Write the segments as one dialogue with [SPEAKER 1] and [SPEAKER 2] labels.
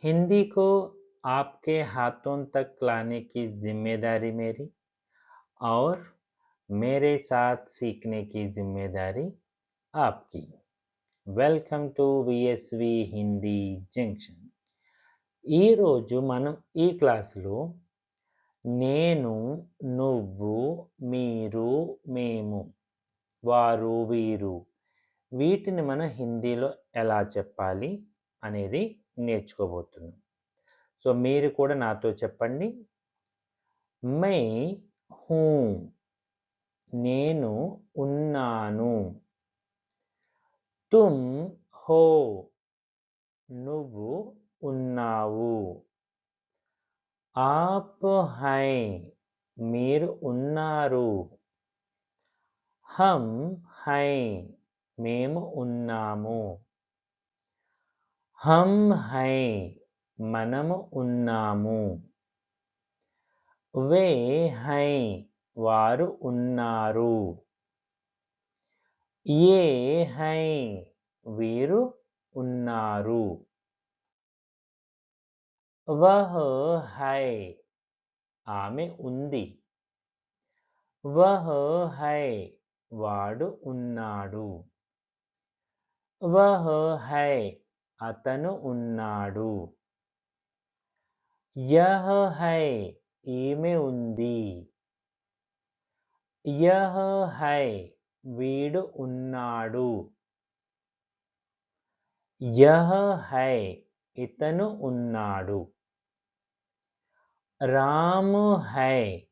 [SPEAKER 1] हिंदी को आपके हाथों तक लाने की जिम्मेदारी मेरी और मेरे साथ सीखने की जिम्मेदारी आपकी। Welcome to VSV Hindi junction. ఈరోజు మనం ఈ క్లాసులో నేను, నువ్వు, మీరు, మేము, వారు, వీరు వీటిని మనం హిందీలో ఎలా చెప్పాలి అనేది నేర్చుకోబోతున్నాం. సో మీరు కూడా నాతో చెప్పండి. మై హూ, నేను ఉన్నాను. తుమ్ హో, నువ్వు ఉన్నావు. ఆప్ హై, మీరు ఉన్నారు. హమ్ హై, మేము ఉన్నాము. హమ్ హై, మనము ఉన్నాము. వే హై, వారు ఉన్నారు. ఏ హై, వీరు ఉన్నారు. వహ్ హై, ఆమె ఉంది. వహ్ హై, వాడు ఉన్నాడు. వహ్ హై, అతను ఉన్నాడు. యహ్ హై, ఈమె ఉంది. యహ్ హై, వీడు ఉన్నాడు. యహ్ హై, ఇతను ఉన్నాడు. రామ్ హై,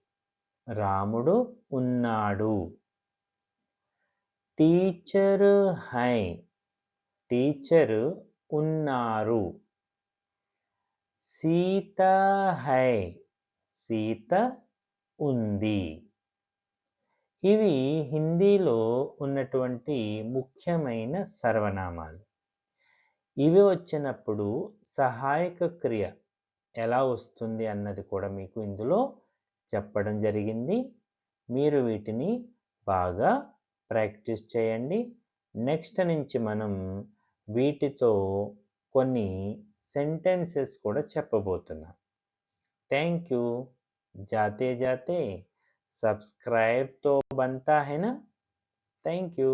[SPEAKER 1] రాముడు ఉన్నాడు. టీచర్ హై, టీచరు ఉన్నారు. సీత హై, సీత ఉంది. ఇవి హిందీలో ఉన్నటువంటి ముఖ్యమైన సర్వనామాలు. ఇవి వచ్చినప్పుడు సహాయక క్రియ ఎలా వస్తుంది అన్నది కూడా మీకు ఇందులో చెప్పడం జరిగింది. మీరు వీటిని బాగా ప్రాక్టీస్ చేయండి. నెక్స్ట్ నుంచి మనం వీటితో కొన్ని సెంటెన్సెస్ కూడా చెప్పబోతున్నాం. Thank you. जाते जाते सब्सक्राइब तो बनता है ना. Thank you.